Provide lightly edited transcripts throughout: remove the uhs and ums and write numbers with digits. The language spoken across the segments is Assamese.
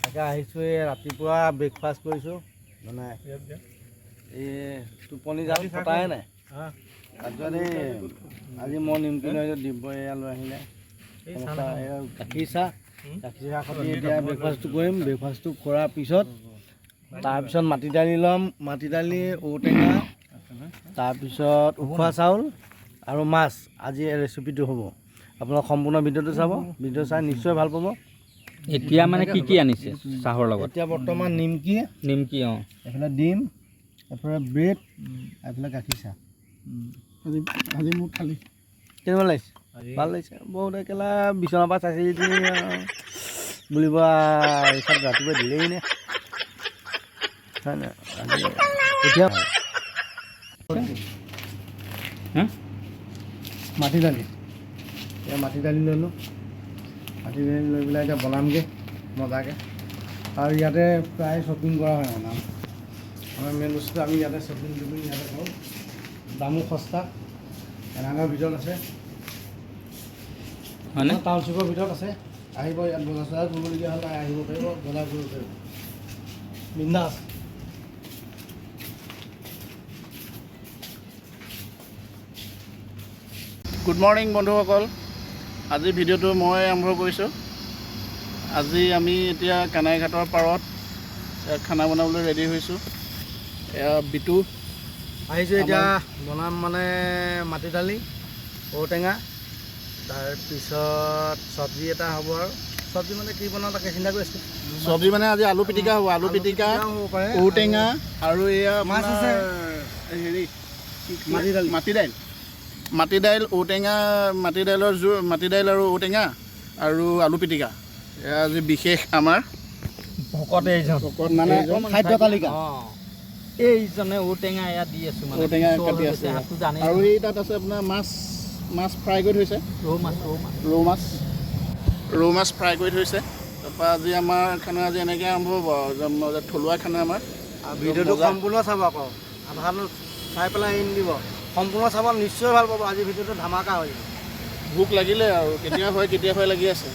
তাকে আহিছোঁ এই ৰাতিপুৱা ব্ৰেকফাষ্ট কৰিছোঁ মানে এই টোপনি জাল পতাই নাই তাৰপিছত এই আজি মই নিমকি লৈ দিব এয়া লৈ আহিলে গাখীৰ চাহ সৈতে এতিয়া ব্ৰেকফাষ্টটো কৰিম। ব্ৰেকফাষ্টটো কৰাৰ পিছত তাৰপিছত মাটি দালি ল'ম, মাটি দালি ঔটেঙা, তাৰপিছত উখোৱা চাউল আৰু মাছ। আজি ৰেচিপিটো হ'ব। আপোনালোক সম্পূৰ্ণ ভিডিঅ'টো চাব, ভিডিঅ' চাই নিশ্চয় ভাল পাব। এতিয়া মানে কি আনিছে চাহৰ লগত? এতিয়া বৰ্তমান নিমকি, এইফালে ডিম, এইফালে ব্ৰেড, এইফালে গাখীৰ চাহ। আজি মোক খালি কেনেকুৱা লাগিছে? ভাল লাগিছে বহুত। একেলা বিচনাৰ পৰা চাইছে যদি বুলিব এইখন ৰাতিপুৱা দিলেই নে হয় নাই? এতিয়া মাটি দালি, মাটি দালি ল'লোঁ। মাটি দালি লৈ পেলাই এতিয়া বনামগৈ মজাকৈ। আৰু ইয়াতে প্ৰায় শ্বপিং কৰা হয় মানে আমাৰ মেইন বস্তু আমি ইয়াতে শ্বপিং ইয়াতে কৰোঁ। দামো সস্তা, এনাঙৰ ভিতৰত আছে মানে টাউনশ্বিপৰ ভিতৰত আছে। আহিব ইয়াত বজাৰ চজাৰ কৰিবলগীয়া হ'লে আহিব পাৰিব, বজাৰ কৰিব পাৰিব বিন্দাছ। গুড মৰ্ণিং বন্ধুসকল, আজি ভিডিঅ'টো মই আৰম্ভ কৰিছোঁ। আজি আমি এতিয়া কানাইঘাটৰ পাৰত খানা বনাবলৈ ৰেডি হৈছোঁ। এয়া বিটু আহিছোঁ এতিয়া বনাম মানে মাটি দালি, ঔটেঙা, তাৰপিছত চব্জি এটা হ'ব। আৰু চব্জি মানে কি বনাওঁ তাকে চিন্তা কৰি আছোঁ। চব্জি মানে আজি আলু পিটিকা হ'ব, আলু পিটিকা, ঔটেঙা আৰু এয়া মাছ আছে, হেৰি মাটি দালি, মাটি দাইল, ঔটেঙা, মাটি দাইলৰ জোল, মাটি দাইল আৰু ঔটেঙা আৰু আলু পিটিকা। এয়া আজি বিশেষ আমাৰ ভকত এইজন মানে খাদ্য তালিকা। এইজনে ঔটেঙা এয়া দি আছোঁ মানে ঔটেঙা কাটি আছে। আৰু এই তাত আছে আপোনাৰ মাছ ফ্ৰাই কৰি থৈছে, ৰৌ মাছ ফ্ৰাই কৰি থৈছে। তাৰপৰা আজি আমাৰ খানা আজি এনেকৈ আৰম্ভ হ'ব আৰু থলুৱা খানা আমাৰ। ভিডিঅ'টো সম্পূৰ্ণ চাব, আকৌ আধাটো চাই পেলাই এৰি নিদিব। সম্পূৰ্ণ চাব, নিশ্চয় ভাল পাব। আজি ভিডিঅ'টো ধামাকা হৈ যাব। ভোক লাগিলে আৰু কেতিয়া হয় লাগি আছে।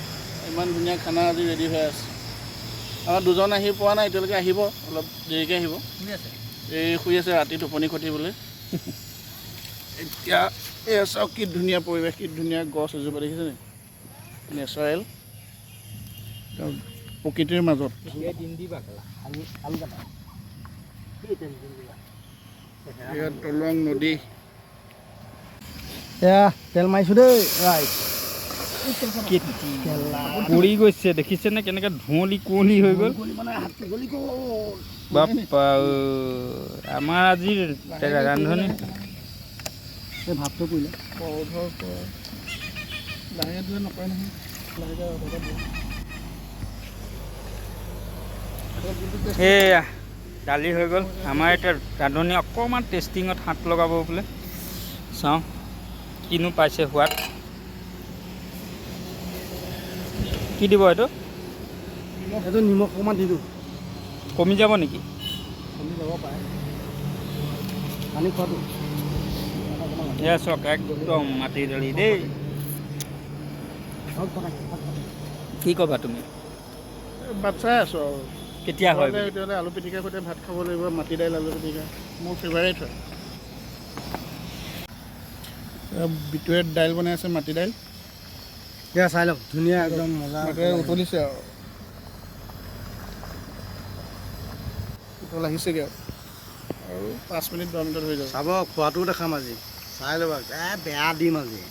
ইমান ধুনীয়া খানা আজি ৰেডি হৈ আছে। আমাৰ দুজন আহি পোৱা নাই এতিয়ালৈকে, আহিব অলপ দেৰিকৈ আহিব। এই শুই আছে ৰাতি টোপনি খতিবলৈ। এতিয়া এই চাওক কি ধুনীয়া পৰিৱেশ, কি ধুনীয়া গছ এজোপা দেখিছে নি? নেচাৰেল প্ৰকৃতিৰ মাজত দলং নদী। এয়া তেল মাৰিছোঁ দেই। পৰি গৈছে, দেখিছেনে কেনেকৈ ধুঁৱলি কুঁৱলি হৈ গ'ল? বাপ্পা আমাৰ আজিৰ ৰান্ধনি ভাতটো কৰিলে নকৰে নহয়। এয়া দালি হৈ গ'ল। আমাৰ এতিয়া ৰান্ধনি অকণমান টেষ্টিঙত হাত লগাব বোলে। চাওঁ কিনো পাইছে সোৱাদ। কি দিব এইটো? নিমখ অকণমান দি দিওঁ, কমি যাব নেকি? কমি যাব পাৰে। পানী খোৱাটো এয়া চাওক একদম মাটি দালি দেই। কি ক'বা তুমি? ভাত চাই আছোঁ আৰু কেতিয়া হয়? তেতিয়াহ'লে আলু পিটিকাৰ সৈতে ভাত খাব লাগিব। মাটি দাইল, আলু পিটিকা মোৰ ফেভাৰেট হয়। বিটুৱে দাইল বনাই আছে, মাটি দাইল। এতিয়া চাই লওক, ধুনীয়া একদম মজা উতলিছে আৰু উতল আহিছেগৈ আৰু 5 মিনিট 10 মিনিটত হৈ যাব। চাব, খোৱাটোও দেখাম আজি। চাই ল'বা, বেয়া দিম আজি।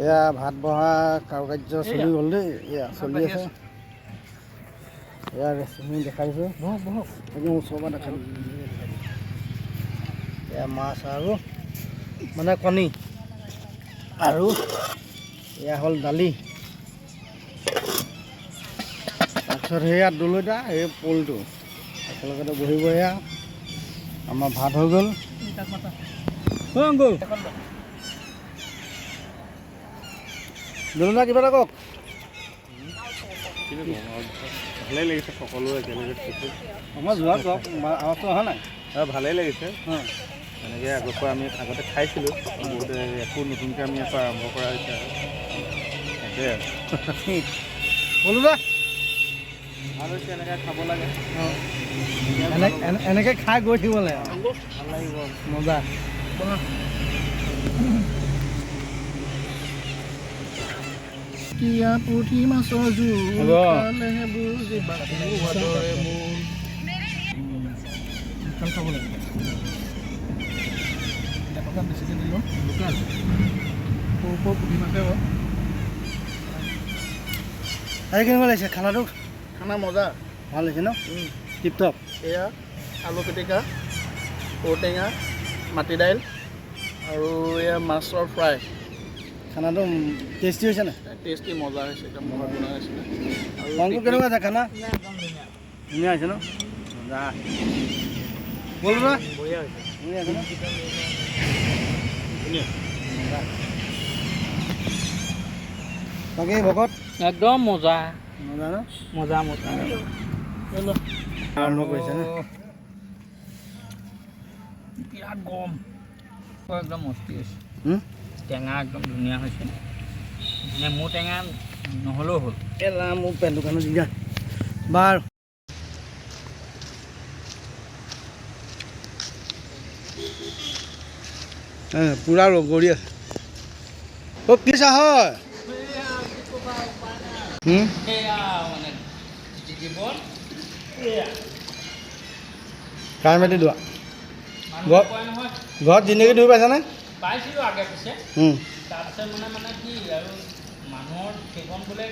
এয়া ভাত বহা কাৰুকাৰ্য চলি গ'ল দেই। এয়া চলি আছে। এয়া ৰেচিপি দেখাইছোঁ, একদম ওচৰৰ পৰা দেখালোঁ। এয়া মাছ আৰু মানে কণী, আৰু এয়া হ'ল দালি। তাৰপিছত সেয়া দলৈটা, এই পলটো একেলগতে বহিব। এয়া আমাৰ ভাত হৈ গ'ল। দলৈটা কিবা এটা কওক। ভালেই লাগিছে, সকলোৱে একেলগে আমাৰ যোৱা কওক, আৱাজটো অহা নাই। ভালেই লাগিছে। এনেকৈ আগৰ পৰা আমি আগতে খাইছিলোঁ বহুতে একো নতুনকৈ আমি আকৌ আৰম্ভ কৰা হৈছে আৰু তাকে বলো দা ভাল হৈছে এনেকৈ খাব লাগে এনেকৈ খাই গৈ থাকিব লাগে ভাল লাগিব মজা কিয়া পুঠি মাছৰ জোল খালেহে বুজি বাকো ভাদৰে মূল খাব লাগে এটকা বেছিকৈ দিলোঁ লোকেল সৰু সৰু পুঠি মাছে হয় আজি কেনেকুৱা লাগিছে খানাটো খানা মজা ভাল হৈছে ন টিপটপ এয়া আলু পিটিকা ঔটেঙা মাটি দাইল আৰু এয়া মাছৰ ফ্ৰাই খানাটো টেষ্টি হৈছে নাই টেষ্টি মজা হৈছে একদম মজা বনোৱা হৈছিলে অংকুৰ কেনেকুৱা আছে খানা ধুনীয়া হৈছে ন মজা বলো দা বঢ়িয়া হৈছে ধুনীয়া আছে ন ধুনীয়া বাকী ভকত একদম মজা মজা ন মজা মজা আৰম্ভ কৰিছে নে বিৰাট গৰম একদম মস্তি হৈছে হুম টেঙা একদম ধুনীয়া হৈছে নেমু টেঙা নহ'লেও হ'ল এলা মোৰ পেন দোকানত দি দিয়া বাৰু পূৰা ৰগৰি আছে অ' কি চাহ হয় কাৰ মাটি দোৱা ঘৰত জিন্দগী ধুই পাইছানে পাইছিলোঁ আগে পিছে তাৰপিছত মানে কি আৰু মানুহৰ সেইখন বোলে